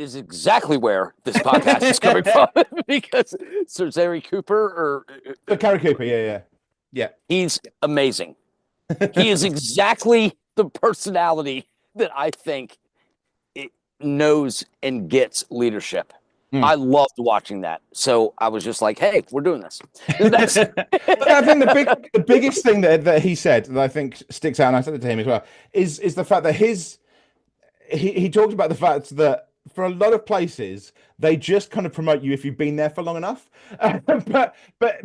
is exactly where this podcast is coming from because Sir Zary Cooper, Gary Cooper, yeah. he's amazing. He is exactly the personality that I think it knows and gets leadership. Mm. I loved watching that. So I was just like, hey, we're doing this. That's But I think the biggest thing that he said that I think sticks out, and I said it to him as well, is the fact that he talked about the fact that for a lot of places they just kind of promote you if you've been there for long enough. But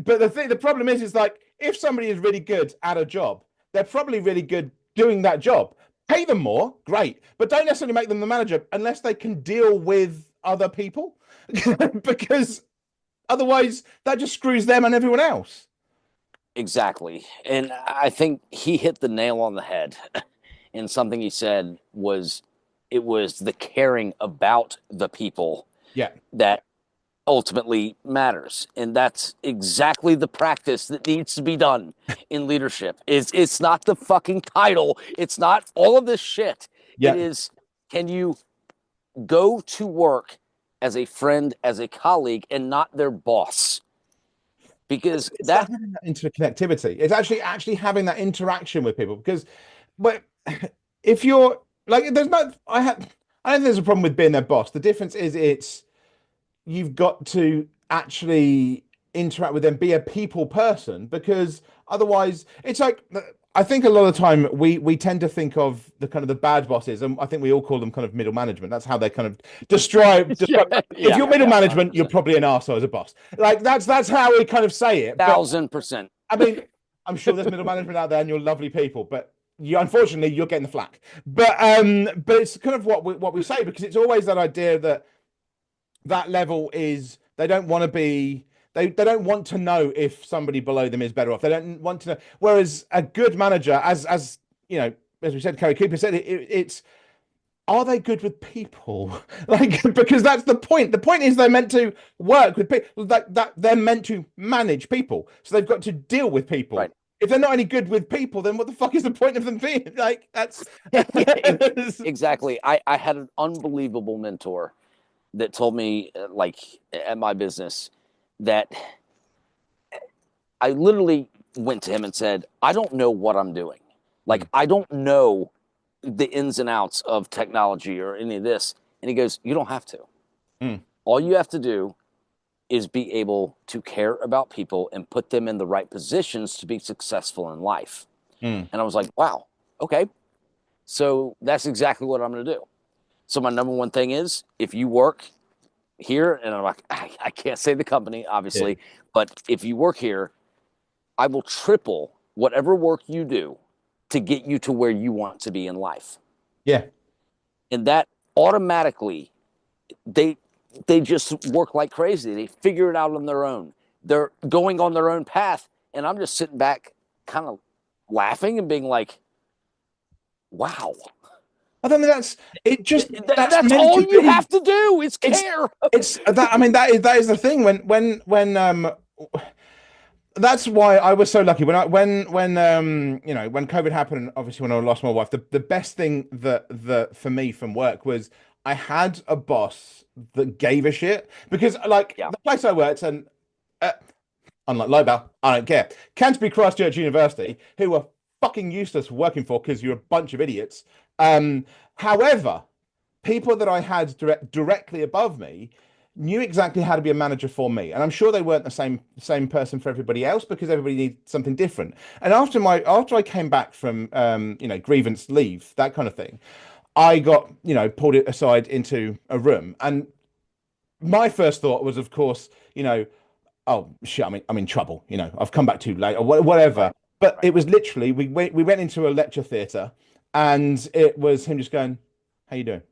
the problem is like if somebody is really good at a job, they're probably really good doing that job. Pay them more, great, but don't necessarily make them the manager unless they can deal with other people, because otherwise that just screws them and everyone else. exactly. And I think he hit the nail on the head. And something he said was it was the caring about the people Yeah. that ultimately matters. And that's exactly the practice that needs to be done in leadership. It's not the fucking title. It's not all of this shit. Yeah. It is, can you go to work as a friend, as a colleague, and not their boss? Because It's that having that interconnectivity. It's actually having that interaction with people. Because, but if you're like, I don't think there's a problem with being their boss. The difference is you've got to actually interact with them, be a people person, because otherwise it's like I think a lot of the time we tend to think of the kind of the bad bosses, and I think we all call them kind of middle management. That's how they kind of describe. yeah, If you're middle management, you're 100%. probably an arsehole as a boss. Like that's how we kind of say it. But 1,000%. I mean, I'm sure there's middle management out there, and you're lovely people, but unfortunately you're getting the flack. But it's kind of what we say, because it's always that idea that that level is they don't want to be they don't want to know if somebody below them is better off. They don't want to know. Whereas a good manager, as you know, as we said, Kerry Cooper said, it's are they good with people? Like, because that's the point. The point is they're meant to work with people. Like that, they're meant to manage people, so they've got to deal with people. Right. If they're not any good with people, then what the fuck is the point of them being? Like, that's Exactly. I had an unbelievable mentor that told me, like, at my business, that I literally went to him and said, I don't know what I'm doing. Like, I don't know the ins and outs of technology or any of this. And he goes, you don't have to. Mm. All you have to do is be able to care about people and put them in the right positions to be successful in life. Mm. And I was like, wow, okay. So that's exactly what I'm going to do. So my number one thing is, if you work here, and I'm like, I can't say the company, obviously, but if you work here, I will triple whatever work you do to get you to where you want to be in life. Yeah. And that automatically, they just work like crazy. They figure it out on their own. They're going on their own path. And I'm just sitting back kind of laughing and being like, wow. I don't think that's it. Just that's all you have to do is care. It's that. I mean, that is the thing. When that's why I was so lucky when you know, when COVID happened, and obviously when I lost my wife. The best thing that for me from work was I had a boss that gave a shit, because like the place I worked, and unlike Lobel, I don't care. Canterbury Christchurch University, who were fucking useless working for because you're a bunch of idiots. However, people that I had directly above me knew exactly how to be a manager for me, and I'm sure they weren't the same person for everybody else, because everybody needs something different. And after I came back from you know, grievance leave, that kind of thing, I got, you know, pulled it aside into a room, and my first thought was, of course, you know, oh shit, I'm in trouble, you know, I've come back too late or whatever. But it was literally we went into a lecture theatre, and it was him just going, "How you doing?"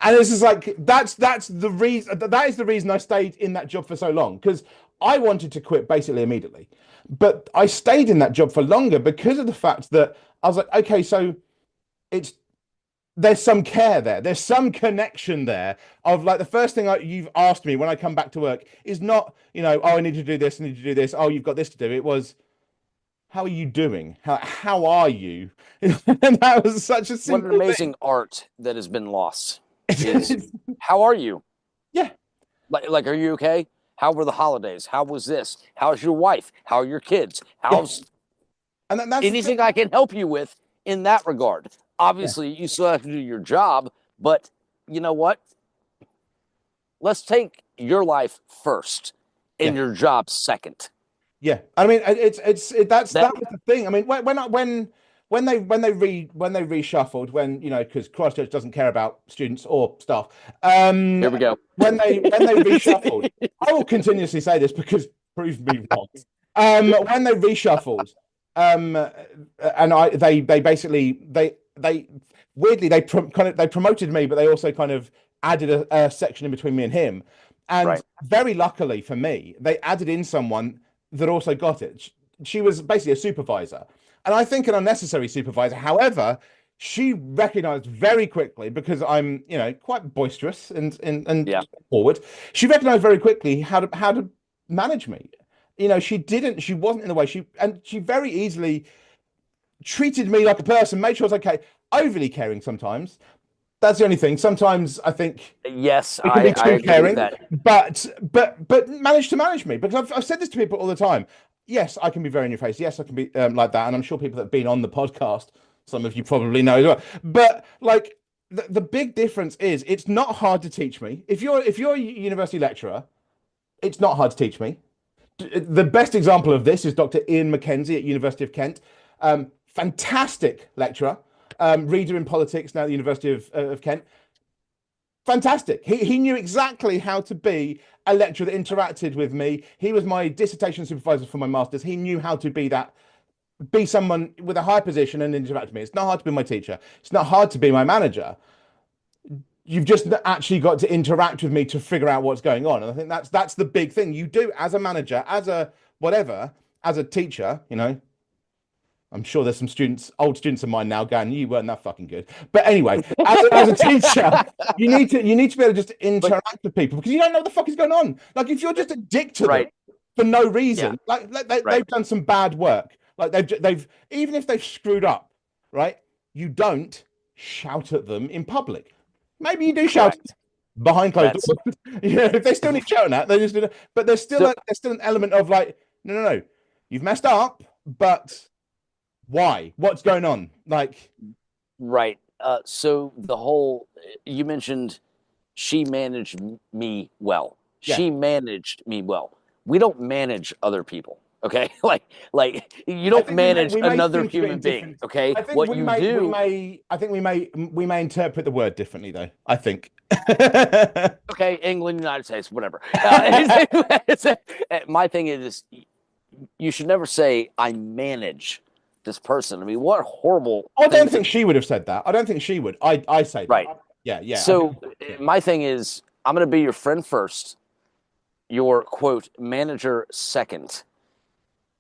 And this is like that's the reason that is the reason I stayed in that job for so long, because I wanted to quit basically immediately, but I stayed in that job for longer because of the fact that I was like, okay, so it's there's some care there, there's some connection there of like the first thing you've asked me when I come back to work is not, you know, oh, I need to do this, I need to do this, oh, you've got this to do. It was, how are you doing? How are you? And that was such a What an simple thing. amazing art that has been lost. is how are you? Yeah, Like, are you okay? How were the holidays? How was this? How's your wife? How are your kids? yeah, How's and that's the thing. anything I can help you with in that regard? Yeah, Obviously, you still have to do your job, but you know what? Let's take your life first yeah. and your job second. Yeah, I mean, that's That the thing. I mean, when they reshuffled, when because Christchurch doesn't care about students or staff. Um, Here we go. when they reshuffled, I will continuously say this because prove me wrong. When they reshuffled, and they basically they weirdly they promoted me, but they also kind of added a section in between me and him. And Right. very luckily for me, they added in someone that also got it. She was basically a supervisor, and I think an unnecessary supervisor. However, she recognized very quickly because I'm, quite boisterous and Yeah. forward. She recognized very quickly how to manage me. She wasn't in the way she very easily treated me like a person, made sure I was okay. Overly caring sometimes. That's the only thing. Sometimes I think Yes, it can be I too agree with caring, that. but manage to manage me because I've said this to people all the time. Yes, I can be very in your face. Yes, I can be like that, and I'm sure people that have been on the podcast, some of you probably know as well. But like the big difference is, it's not hard to teach me. If you're a university lecturer, it's not hard to teach me. The best example of this is Dr. Ian Mackenzie at University of Kent. Fantastic lecturer, reader in politics now at the University of Kent. Fantastic. He knew exactly how to be a lecturer that interacted with me. He was my dissertation supervisor for my masters. He knew how to be someone with a high position and interact with me. It's not hard to be my teacher. It's not hard to be my manager. You've just actually got to interact with me to figure out what's going on. And I think that's the big thing you do as a manager, as a whatever, as a teacher. I'm sure there's some old students of mine now going, "You weren't that fucking good." But anyway, as a teacher, you need to be able to just But interact with people because you don't know what the fuck is going on. Like if you're just a dick to them right. for no Yeah. reason, like Right. they've done some bad work, like they've even if they've screwed up, right? You don't shout at them in public. Maybe you do shout Correct. behind closed That's doors. If they still need shouting at, they just do. But so there's still an element of like, no, no, no, you've messed up, but why? What's going on? Like, right. So the whole you mentioned she managed me well. yeah, She managed me well. We don't manage other people. Okay. Like you I don't think we may manage we may another think of it human in being. different. Okay. I think What we you may we do, may I think we may interpret the word differently though. I think. okay, England, United States, whatever. My thing is you should never say I manage this person. I mean, what a horrible I thing don't to think she would have said that. I don't think she would. I say that. right. Yeah, yeah. I So think. Yeah. my thing is I'm going to be your friend first, your quote manager second,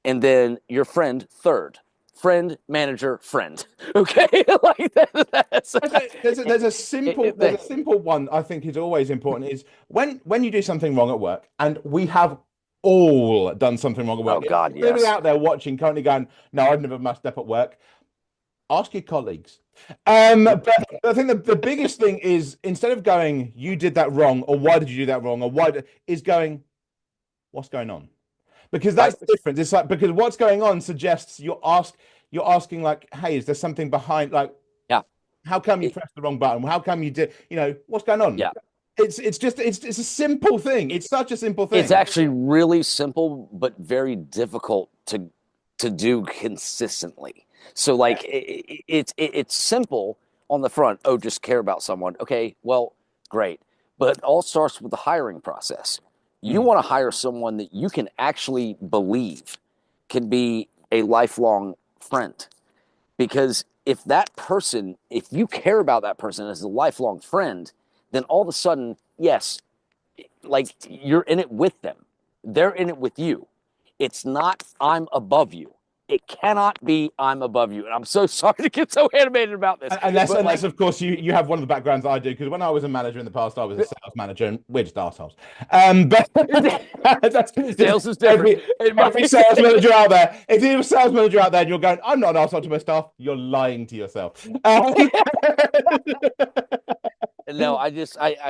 and then your friend third. Friend, manager, friend. Okay, like that's There's a simple one I think is always important is when you do something wrong at work, and we have all done something wrong at work. oh If God, anybody yes, out there watching currently going, no, I've never messed up at work, ask your colleagues. But I think the biggest thing is instead of going, you did that wrong, or why did you do that wrong, or is going, what's going on? Because right, that's the difference. It's like because what's going on suggests you're asking like, hey, is there something behind like yeah, how come you it, pressed the wrong button? How come you did, what's going on? yeah. It's a simple thing. It's such a simple It's thing. actually really simple, but very difficult to do consistently. So Yeah. like it's simple on the front. Oh, just care about someone. Okay, well, great. But it all starts with the hiring process. You Mm. want to hire someone that you can actually believe can be a lifelong friend. Because if you care about that person as a lifelong friend, then all of a sudden, yes, like you're in it with them. They're in it with you. It's not I'm above you. It cannot be I'm above you. And I'm so sorry to get so animated about this, Unless, but unless like of course you have one of the backgrounds that I do, because when I was a manager in the past, I was a sales manager, and we're just assholes. But that's just sales is different. every sales manager out there. If you're a sales manager out there and you're going, I'm not an asshole to my staff, you're lying to yourself. no, I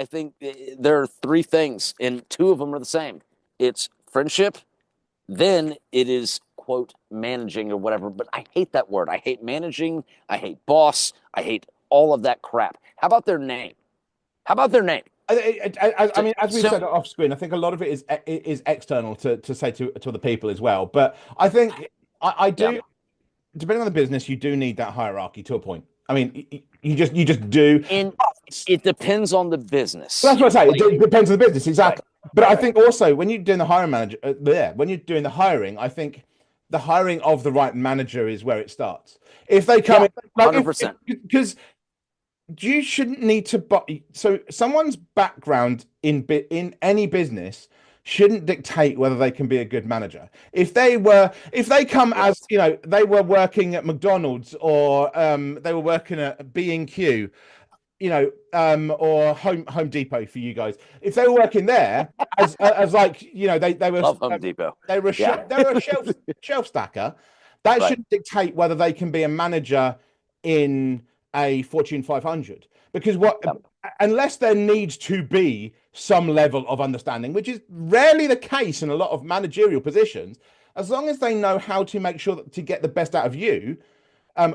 think there are three things, and two of them are the same. It's friendship, then it is quote managing or whatever. But I hate that word. I hate managing. I hate boss. I hate all of that crap. How about their name? How about their name? I mean, as we've So said off screen, I think a lot of it is external to say to other people as well. But I think I yeah, do, depending on the business, you do need that hierarchy to a point. I mean, you just do. and it depends on the business. That's what I say. Like It depends on the business, right, exactly. But right, I right. think also when you're doing the hiring manager, when you're doing the hiring, I think the hiring of the right manager is where it starts. If they come Yeah, in, like 100%. because you shouldn't need to buy. So someone's background in any business shouldn't dictate whether they can be a good manager. If they come as, Correct. they were working at McDonald's or they were working at B&Q, or Home Depot for you guys. If they were working there as like, Love Home Depot. Yeah, they were a shelf stacker, that right. shouldn't dictate whether they can be a manager in a Fortune 500. Because Yep. unless there needs to be some level of understanding, which is rarely the case in a lot of managerial positions, as long as they know how to make sure that to get the best out of you,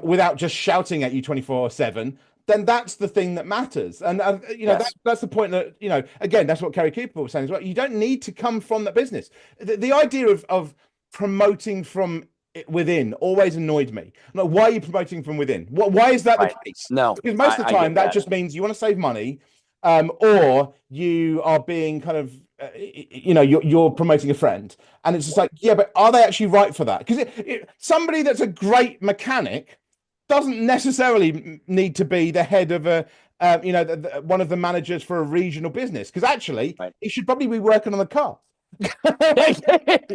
without just shouting at you 24/7, then that's the thing that matters. And Yes. that's the point that, again, that's what Kerry Cooper was saying as well. You don't need to come from that business. The idea of promoting from within always annoyed me. Like, why are you promoting from within? Why is that the Right. case? No, Because most of the I time get that that. just means you want to save money, or you are being kind of, you're promoting a friend, and it's just like, yeah, but are they actually right for that? Because somebody that's a great mechanic doesn't necessarily need to be the head of one of the managers for a regional business. Because actually, Right. he should probably be working on the car.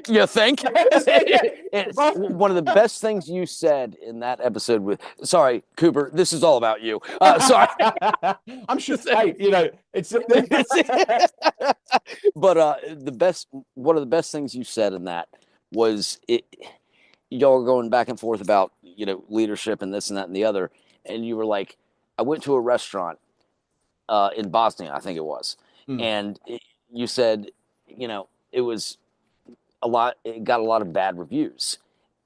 You think? It's Right. one of the best things you said in that episode with, sorry, Cooper, this is all about you. Sorry. I'm sure. Hey, it's But one of the best things you said in that was y'all were going back and forth about, leadership and this and that and the other. And you were like, I went to a restaurant in Bosnia, I think it was. Mm, And you said, it was it got a lot of bad reviews.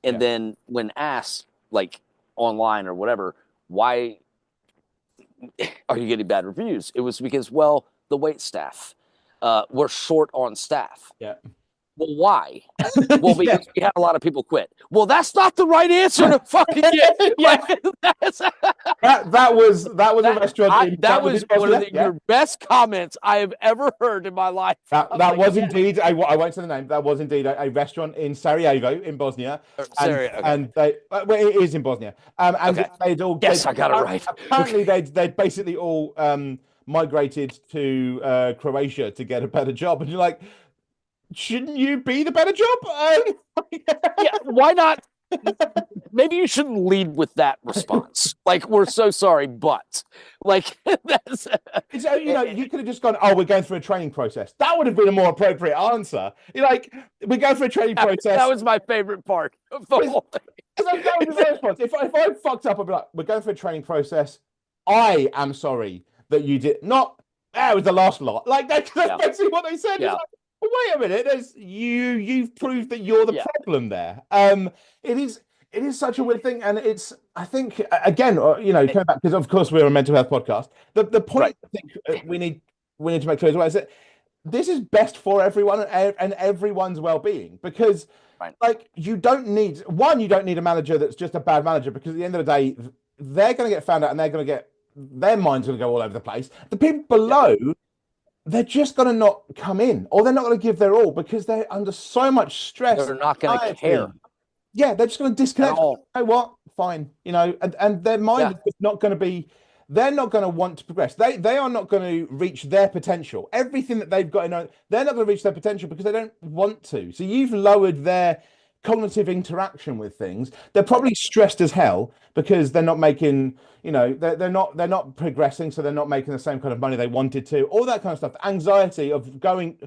And yeah. then when asked, like online or whatever, why are you getting bad reviews? It was because, well, the wait staff, were short on staff. Yeah. Well, why? Well, Yeah. because we had a lot of people quit. Well, that's not the right answer to fucking get. Yeah. Like that's, That was a restaurant that was in one of Bosnia. Yeah. your best comments I have ever heard in my life. I was That like, was yes, indeed I won't say the name. That was indeed a restaurant in Sarajevo in Bosnia, and Sarah. Okay, it is in Bosnia. And okay, they yes, I got it right. apparently they'd basically all migrated to Croatia to get a better job, and you're like, shouldn't you be the better job? Yeah, why not? Maybe you shouldn't lead with that response. Like, we're so sorry, but like that's You could have just gone, oh, we're going through a training process. That would have been a more appropriate answer. You're like, we're going through a training that process. was my favorite part of the whole thing. That was the response. If I fucked up, I'd be like, we're going through a training process. I am sorry that you did not. That was the last lot. Like that's Yeah, basically what they said. It's yeah, like, well, wait a minute. You've proved that you're the yeah. problem there. It is such a weird thing, and I think again, coming back because of course we're a mental health podcast. The point Right, I think we need to make clear as well is that this is best for everyone and everyone's well-being, because right. like you don't need a manager that's just a bad manager, because at the end of the day they're going to get found out and they're going to get their mind's going to go all over the place. The people Yeah, below, they're just going to not come in, or they're not going to give their all because they're under so much stress, they're not going to anxiety. care Yeah, they're just going to at disconnect. You all. know what? Fine. And their mind Yeah, is just not going to be, they're not going to want to progress. They are not going to reach their potential. Everything that they've got in, they're not going to reach their potential because they don't want to. So you've lowered their cognitive interaction with things. They're right. probably stressed as hell because they're not making, they're not progressing, so they're not making the same kind of money they wanted to. All that kind of stuff. The anxiety of going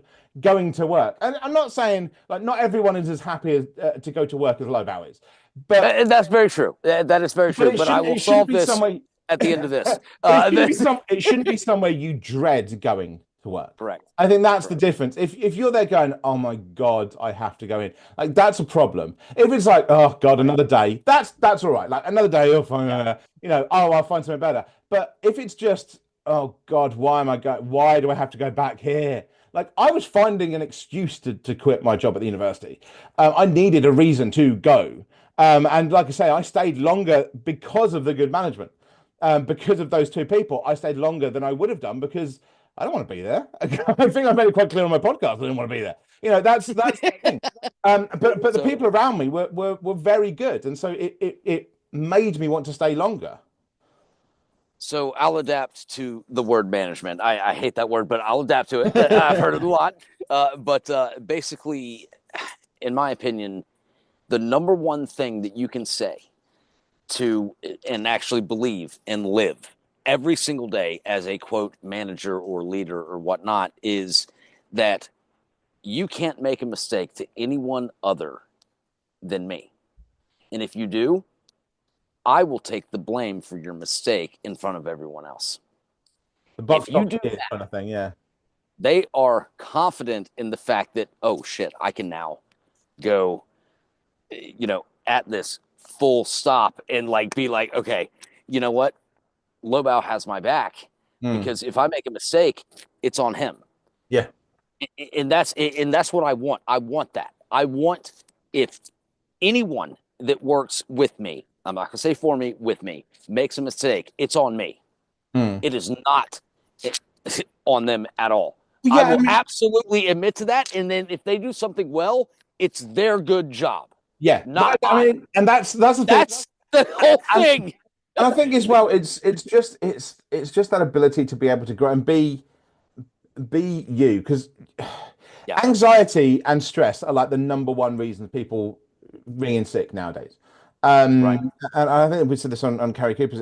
to work. And I'm not saying like not everyone is as happy as to go to work as low hours, but That's very true. That is very true. it But I shouldn't will it shouldn't solve be some this. way. at the end of this. But That's it shouldn't be somewhere you dread going to work. correct. I think that's the Correct. difference. If you're there going, oh my God, I have to go in, like that's a problem. If it's like, oh God, Right. another day, that's all right. Like another day, oh, fine, Yeah. oh, I'll find something better. But if it's just, oh God, why am I going? Why do I have to go back here? Like I was finding an excuse to quit my job at the university. I needed a reason to go. And like I say, I stayed longer because of the good management. Because of those two people, I stayed longer than I would have done because I don't want to be there. I think I made it quite clear on my podcast. I didn't want to be there. That's the thing. But the So people around me were very good, and so it made me want to stay longer. so I'll adapt to the word management. I hate that word, but I'll adapt to it. I've heard it a lot. But basically, in my opinion, the number one thing that you can say to and actually believe and live every single day as a quote manager or leader or whatnot is that you can't make a mistake to anyone other than me. And if you do, I will take the blame for your mistake in front of everyone else. The buck If you stops do here that, kind of thing. Yeah. they are confident in the fact that, oh shit, I can now go, at this full stop and like be like, okay, you know what? Lobau has my back Mm. because if I make a mistake, it's on him. Yeah. And that's what I want. I want that. I want if anyone that works with me, I'm not gonna say for me, with me, makes a mistake, it's on me. Mm. It is not on them at all. I Yeah. I will mean, absolutely admit to that. And then if they do something well, it's their good job, yeah. not But I mine. mean, and that's the thing. That's the whole And thing. I think as well, it's just that ability to be able to grow and be you because Yeah, anxiety and stress are like the number one reason people ring in sick nowadays. right. And I think we said this on Carrie Cooper's.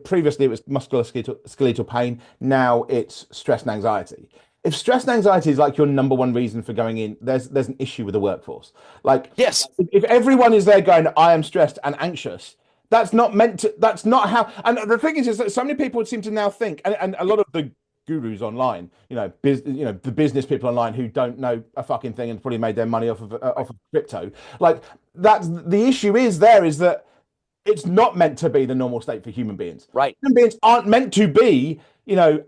Previously, it was musculoskeletal pain. Now it's stress and anxiety. If stress and anxiety is like your number one reason for going in, there's an issue with the workforce. Like Yes, if everyone is there going, I am stressed and anxious, that's not meant to, that's not how. And the thing is that so many people seem to now think, and a lot of the gurus online, the business people online who don't know a fucking thing and probably made their money off of crypto. Like that's the issue is that it's not meant to be the normal state for human beings. right. Human beings aren't meant to be,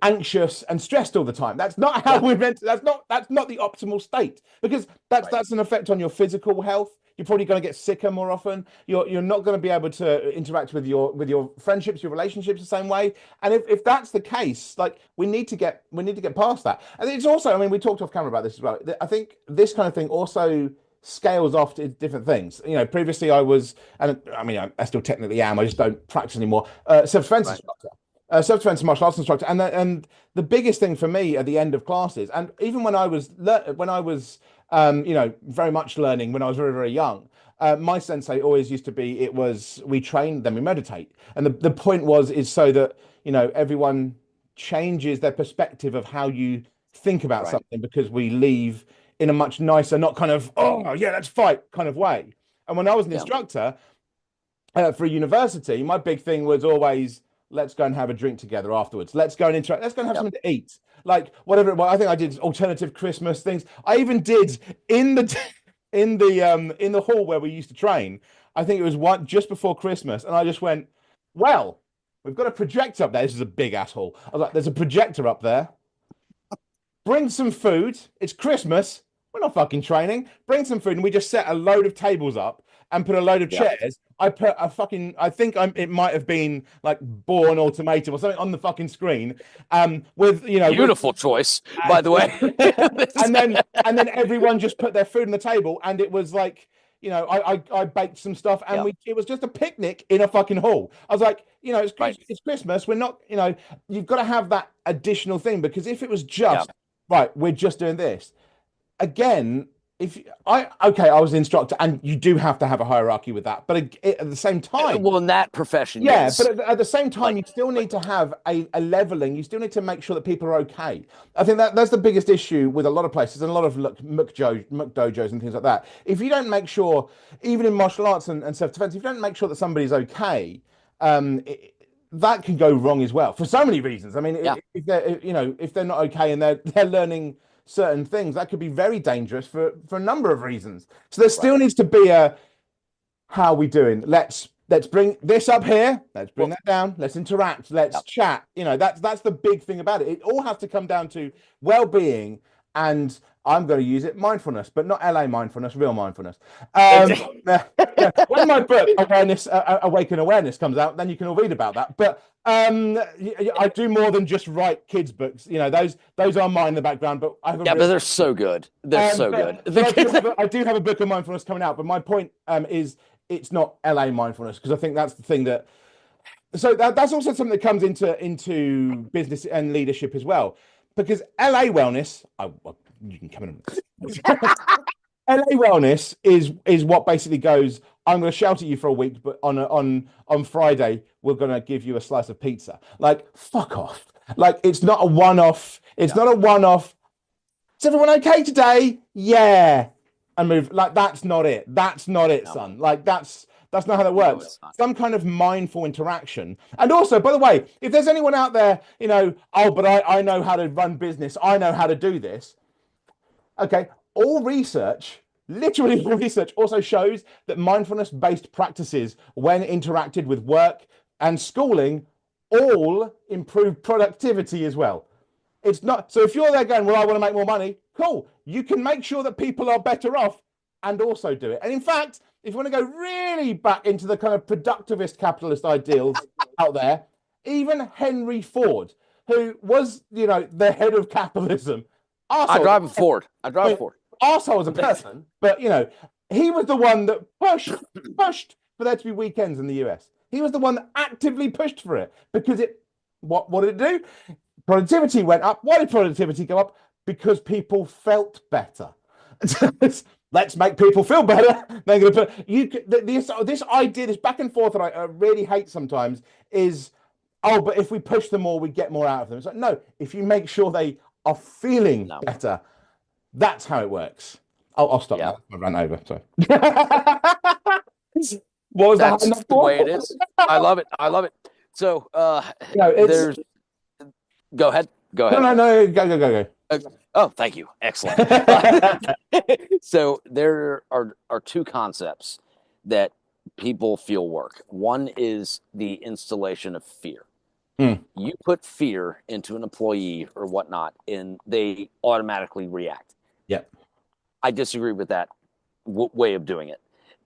anxious and stressed all the time. That's not how Yeah, we're meant to, that's not the optimal state because that's right. that's an effect on your physical health. You're probably going to get sicker more often. You're not going to be able to interact with your friendships, your relationships the same way. And if that's the case, like we need to get past that. And it's also, I mean, we talked off camera about this as well. I think this kind of thing also scales off to different things. Previously I was, and I mean, I still technically am. I just don't practice anymore. Self-defense Right. instructor, self-defense martial arts instructor, and the biggest thing for me at the end of classes, and even when I was very much learning when I was very very young. My sensei always used to be, it was we train, then we meditate. And the point is so that, everyone changes their perspective of how you think about Right. something because we leave in a much nicer, not kind of, oh, yeah, let's fight kind of way. And when I was an Yeah. instructor for a university, my big thing was always, let's go and have a drink together afterwards. Let's go and interact. Let's go and have Yeah. something to eat. Like whatever. Well, I think I did alternative Christmas things. I even did in the in the hall where we used to train. I think it was one just before Christmas, and I just went, well, we've got a projector up there. This is a big asshole. I was like, there's a projector up there. Bring some food. It's Christmas. We're not fucking training. Bring some food. And we just set a load of tables up and put a load of Yeah. chairs. I put a fucking, I think it might have been like Born Ultimatum or something on the fucking screen. With Beautiful choice, by the way. and then everyone just put their food on the table, and it was like, I baked some stuff, and Yeah. it was just a picnic in a fucking hall. I was like, Right. it's Christmas. We're not, you've got to have that additional thing, because if it was Yeah. just right, we're just doing this again. I was an instructor, and you do have to have a hierarchy with that, but at the same time, Well, in that profession, yeah, yes. but at the same time, Like, you still need to have a leveling. You still need to make sure that people are okay. I think that's the biggest issue with a lot of places and a lot of muck dojos and things like that. If you don't make sure, even in martial arts and self-defense, if you don't make sure that somebody's okay, that can go wrong as well for so many reasons. I mean, Yeah, if they're, if they're not okay and they're learning certain things, that could be very dangerous for a number of reasons. So there right. still needs to be a, how are we doing? Let's bring this up here. Let's bring Well, that down. Let's interact. yeah. Let's chat. That's the big thing about it. It all has to come down to well-being, and I'm going to use it mindfulness, but not LA mindfulness, real mindfulness. When my book Awaken Awareness comes out, then you can all read about that. But I do more than just write kids books. Those are mine in the background. But I have a Yeah, but they're so good. They're so good. I do have a book of mindfulness coming out. But my point is it's not LA mindfulness, because I think that's the thing that. So that's also something that comes into business and leadership as well, because LA wellness. You can come in. LA wellness is what basically goes, I'm going to shout at you for a week, but on Friday we're going to give you a slice of pizza. Like, fuck off. Like, it's not a one-off. It's Yeah. not a one-off. Is everyone okay today? Yeah. And move. Like, that's not it. That's not it, No, son. Like, that's not how that no, works. it's not. Some kind of mindful interaction. And also, by the way, if there's anyone out there, oh, but I know how to run business. I know how to do this. Okay, all research, literally all research, also shows that mindfulness-based practices, when interacted with work and schooling, all improve productivity as well. It's not so if you're there going, well, I want to make more money, cool. You can make sure that people are better off and also do it. And in fact, if you want to go really back into the kind of productivist capitalist ideals out there, even Henry Ford, who was, the head of capitalism, I drive a Ford. I drive a Ford. arsehole as a person, but he was the one that pushed for there to be weekends in the US. He was the one that actively pushed for it, because what did it do? Productivity went up. Why did productivity go up? Because people felt better. Let's make people feel better. They're going to put this idea, this back and forth that I really hate sometimes is, oh, but if we push them more, we get more out of them. It's like, no, if you make sure they are feeling better, that's how it works. I'll stop now. I ran over. Sorry. What was That's that? the way it is. I love it. I love it. So there's. Go ahead. Go ahead. No. Go. Oh, thank you. Excellent. So there are two concepts that people feel work. One is the installation of fear. You put fear into an employee or whatnot, and they automatically react. Yeah. I disagree with that way of doing it.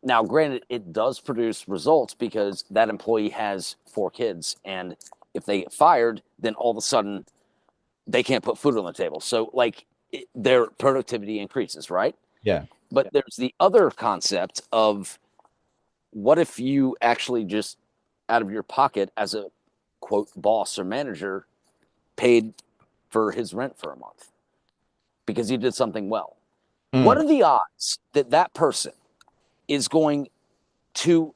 Now, granted, it does produce results because that employee has 4 kids, and if they get fired, then all of a sudden they can't put food on the table. So, their productivity increases, right? Yeah. But there's the other concept of, what if you actually just out of your pocket as a quote boss or manager paid for his rent for a month because he did something well? What are the odds that that person is going to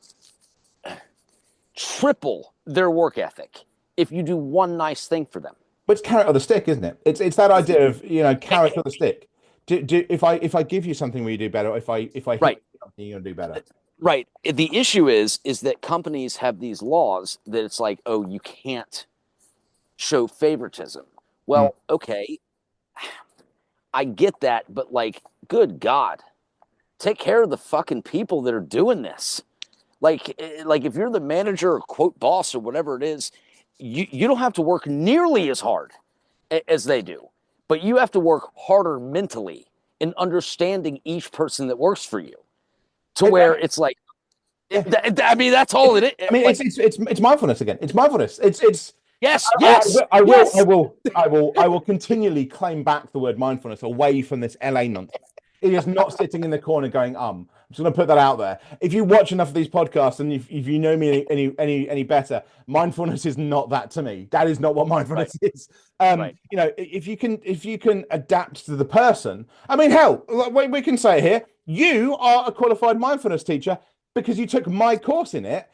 triple their work ethic if you do one nice thing for them? But it's carrot or the stick, isn't it? It's that idea of, carrot or the stick. If I give you something, will you do better? If I right, something, you're gonna do better. Right. The issue is that companies have these laws that it's like, oh, you can't show favoritism. Well, okay, I get that, but good God, take care of the fucking people that are doing this. Like if you're the manager or quote boss or whatever it is, you don't have to work nearly as hard as they do, but you have to work harder mentally in understanding each person that works for you, to where it's like, I mean, that's all it is. I mean, it's mindfulness again. It's mindfulness. It's yes. I will continually claim back the word mindfulness away from this LA nonsense. It is not sitting in the corner going, I'm just going to put that out there. If you watch enough of these podcasts and if you know me any better, mindfulness is not that to me. That is not what mindfulness is. If you can adapt to the person. I mean, hell, we can say it here. You are a qualified mindfulness teacher because you took my course in it,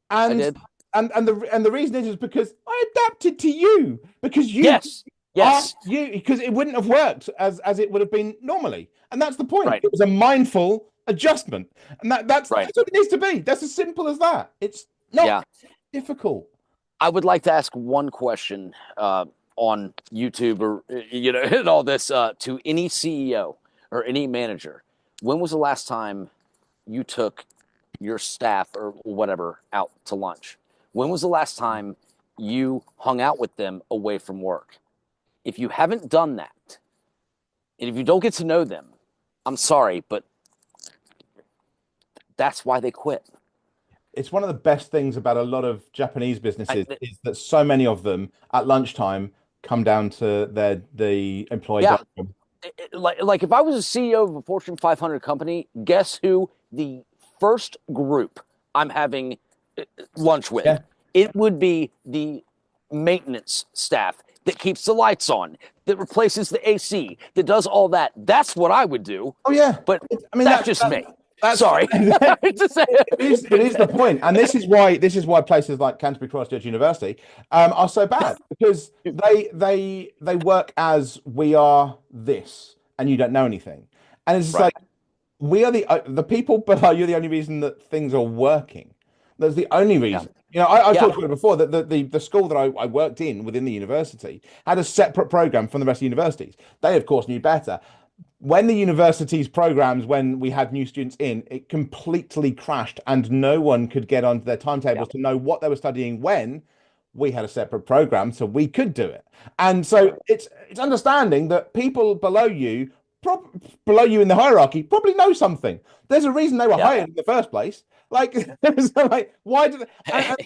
and I did. And the reason is because I adapted to you, because you because it wouldn't have worked as it would have been normally. And that's the point. Right. It was a mindful adjustment. And that's what it needs to be. That's as simple as that. It's not difficult. I would like to ask one question on YouTube or and all this to any CEO or any manager. When was the last time you took your staff or whatever out to lunch? When was the last time you hung out with them away from work? If you haven't done that, and if you don't get to know them, I'm sorry, but that's why they quit. It's one of the best things about a lot of Japanese I, businesses is that so many of them at lunchtime come down to the employee yeah, dining room. like if I was a CEO of a Fortune 500 company, guess who the first group I'm having lunch with? Yeah. It would be the maintenance staff that keeps the lights on, that replaces the AC, that does all that. That's what I would do. Oh yeah. But I mean that's just me. that's Sorry. it is the point, and this is why places like Canterbury Christchurch University are so bad because they work as we are this, and you don't know anything, and it's just like Right. we are the people below you are the only reason that things are working. That's the only Yeah. reason. I've Yeah. talked about it before that the school that I worked in within the university had a separate program from the rest of the universities. They, of course, knew better. When the university's programs, when we had new students in, it completely crashed and no one could get onto their Yeah. timetables to know what they were studying when we had a separate program so we could do it. And so Right. it's understanding that people below you in the hierarchy probably know something. There's a reason they were Yeah. hired in the first place. Like, so like why do they, and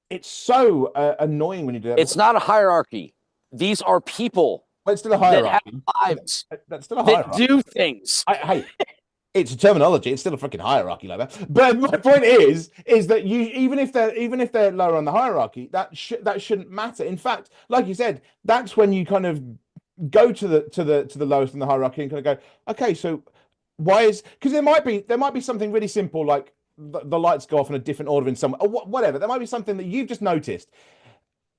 it's so annoying when you do that It's because not a hierarchy. These are people well, it's still a that have hierarchy. lives That's still a that hierarchy. do things. Hey, it's a terminology. It's still a freaking hierarchy like that. But my point is that you even if they're lower on the hierarchy, that shouldn't matter. In fact, like you said, that's when you kind of go to the lowest in the hierarchy and kind of go, okay, so why is because there might be something really simple like the lights go off in a different order in some or whatever. There might be something that you've just noticed.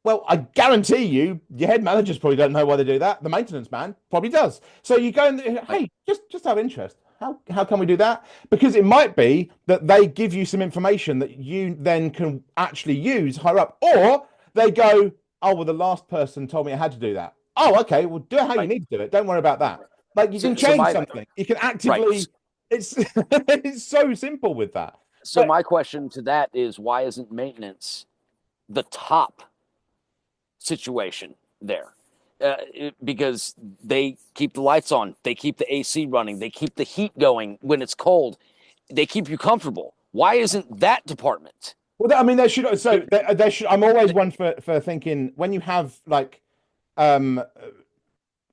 Well, I guarantee you, your head managers probably don't know why they do that. The maintenance man probably does. So you go and Right. hey, just have interest. How can we do that? Because it might be that they give you some information that you then can actually use higher up, or they go, oh well, the last person told me I had to do that. Oh, okay, well do it how you Right. need to do it. Don't worry about that. Like you So, can so change my something. You can right. actively. It's it's so simple with that. So But my question to that is, why isn't maintenance the top situation there? Because they keep the lights on, they keep the AC running, they keep the heat going when it's cold, they keep you comfortable. Why isn't that department? well, I mean, there should so there should. I'm always one for thinking when you have like um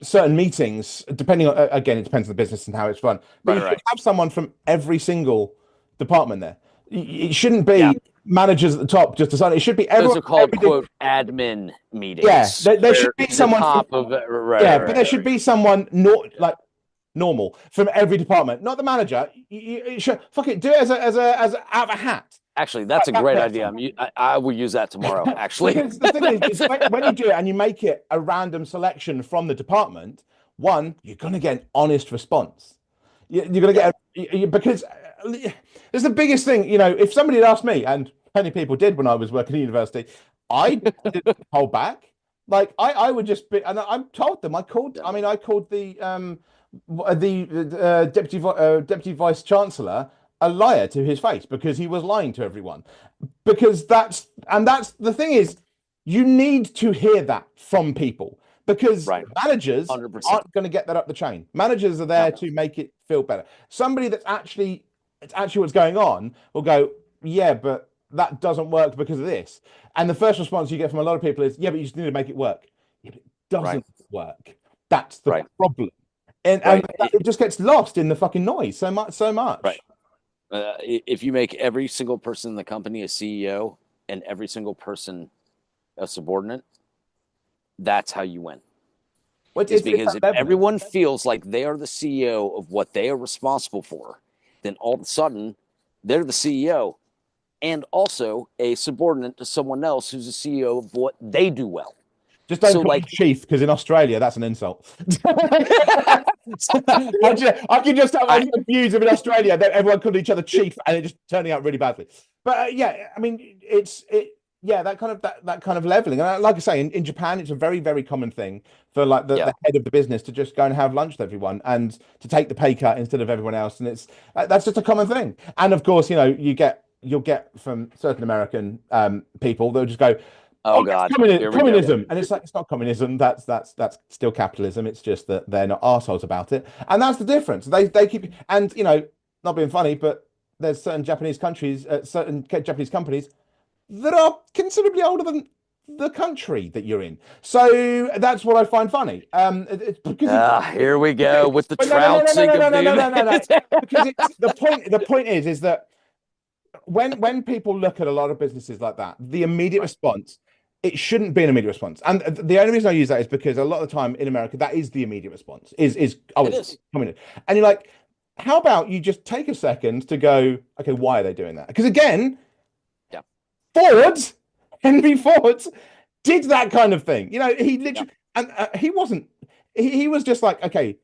certain meetings, depending on again, it depends on the business and how it's run, but Right, you should right. have someone from every single department there. It shouldn't Yeah. be managers at the top just deciding. It should be Those everyone are from called every. quote admin Yeah, meetings there should where be the someone from top of it, right, yeah, right, but there right. should be someone not like normal from every department, not the manager. You should fuck it, do it as out of a hat. Actually, that's a That great idea. person. I will use that tomorrow. Actually, Because the thing is when you do it and you make it a random selection from the department, one, you're going to get an honest response. You're going to yeah, get because it's the biggest thing. If somebody had asked me, and plenty of people did when I was working at university, I didn't hold back. Like I would just be, and I told them. I called. yeah. I mean, I called the deputy vice chancellor a liar to his face because he was lying to everyone. Because that's the thing is, you need to hear that from people because Right, managers 100%. aren't going to get that up the chain. Managers are No, there to make it feel better. Somebody it's actually what's going on will go, yeah, but that doesn't work because of this. And the first response you get from a lot of people is, yeah, but you just need to make it work. Yeah, but it right, doesn't work. That's the right, problem. And right, it just gets lost in the fucking noise so much, so right. much. If you make every single person in the company a CEO and every single person a subordinate, that's how you win. Well, Is it's because that if leveling. everyone feels like they are the CEO of what they are responsible for, then all of a sudden they're the CEO and also a subordinate to someone else who's a CEO of what they do well. Just don't So, call me like, chief because in Australia that's an insult. I can just have I, views of in Australia that everyone called each other chief and it just turning out really badly. But yeah, I mean, yeah, that kind of leveling. And like I say, in Japan, it's a very, very common thing for like Yeah. the head of the business to just go and have lunch with everyone and to take the pay cut instead of everyone else. And it's that's just a common thing. And of course, you'll get from certain American people, they'll just go, Oh "Oh, that's God, here we go. communism," and it's like it's not communism. That's still capitalism. It's just that they're not assholes about it, and that's the difference. They keep and not being funny, but there's certain Japanese countries, certain Japanese companies that are considerably older than the country that you're in. So that's what I find funny. It's because Here we go with the but no, no, no, no, no, trouncing no, of no, no, the no, no, no. Because it's the point. The point is that when people look at a lot of businesses like that, the immediate right. response, it shouldn't be an immediate response. And the only reason I use that is because a lot of the time in America, that is the immediate response. Is oh, It it's is. coming in, and you're like, how about you just take a second to go, okay, why are they doing that? Because again, Yeah. Ford, Henry Ford, did that kind of thing. He Yeah. literally, and he wasn't. He was just like, okay,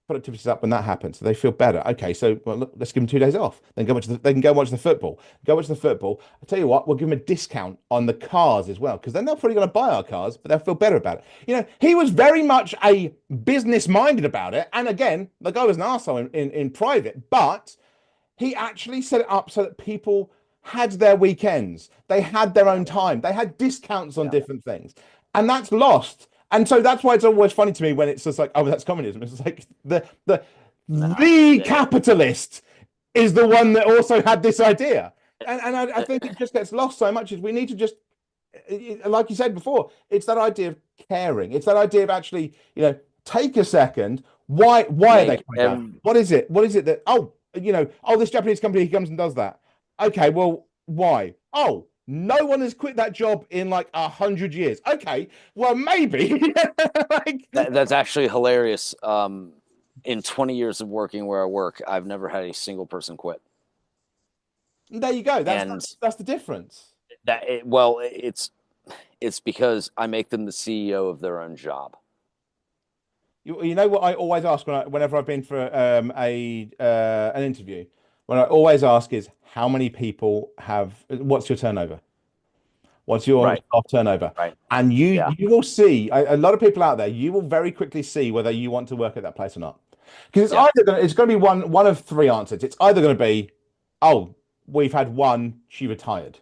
productivity's up when that happens, so they feel better. Okay, so well, look, let's give them 2 days off. Then they can go watch the football. Go watch the football. I tell you what, we'll give them a discount on the cars as well, because then they're probably going to buy our cars, but they'll feel better about it. He was very much a business minded about it. And again, the guy was an arsehole in private, but he actually set it up so that people had their weekends, they had their Yeah. own time, they had discounts on Yeah. different things, and that's lost. And so that's why it's always funny to me when it's just like, oh, that's communism. It's like No. the capitalist is the one that also had this idea, and I think it just gets lost so much. Is we need to just, like you said before, it's that idea of caring. It's that idea of actually, take a second. Why are they Make coming down? What is it? What is it that this Japanese company comes and does that? Okay, well, why? Oh, no one has quit that job in like 100 years. Okay, well, maybe. like, that's actually hilarious. In 20 years of working where I work, I've never had a single person quit. there you go. That's And that's the difference. well, it's because I make them the CEO of their own job. You know what I always ask whenever I've been for a an interview, when I always ask is how many people what's your turnover? What's your Right. staff turnover? Right. And you Yeah. you will see a lot of people out there, you will very quickly see whether you want to work at that place or not. Because Yeah. it's going to be one of three answers. It's either going to be, oh, we've had one, she retired.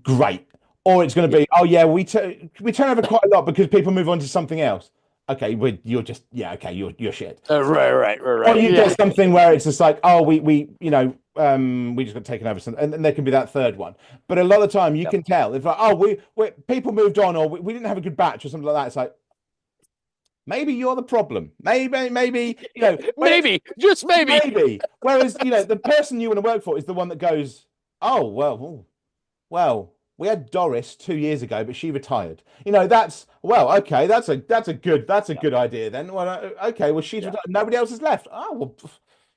Great. Or it's going to Yeah. be, oh yeah, we turn over quite a lot because people move on to something else. Okay, you're just yeah, okay, you're shit. Or Right. you Yeah. get something where it's just like, oh, we just got taken over, and there can be that third one. But a lot of the time, you Yeah. can tell if like, oh, we people moved on, or we didn't have a good batch, or something like that. It's like maybe you're the problem. Maybe when it's Maybe, just maybe. maybe. Whereas the person you want to work for is the one that goes, oh well, we had Doris 2 years ago, but she retired. That's well, okay, that's a Yeah. good idea then. Well, okay, well she's Yeah. retired. Nobody else has left. Oh well,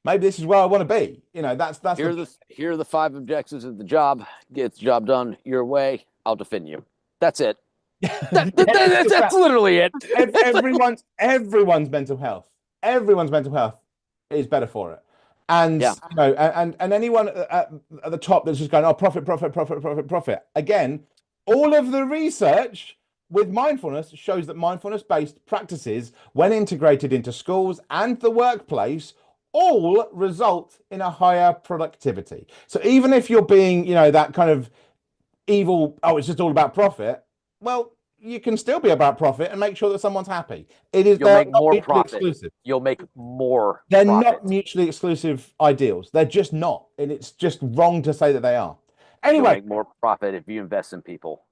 maybe this is where I want to be. That's the Here are the five objectives of the job. Get the job done your way. I'll defend you. That's it. yeah, it's just That's that literally it. everyone's mental health. Everyone's mental health is better for it. And Yeah. and anyone at the top that's just going, oh, profit, profit, profit, profit, profit. Again, all of the research with mindfulness shows that mindfulness-based practices, when integrated into schools and the workplace, all result in a higher productivity. So even if you're being, that kind of evil, oh, it's just all about profit. Well, you can still be about profit and make sure that someone's happy. You'll They're make not more mutually profit. exclusive. You'll make more They're not profit. mutually exclusive ideals. They're just not. And it's just wrong to say that they are. You'll Anyway, make more profit if you invest in people.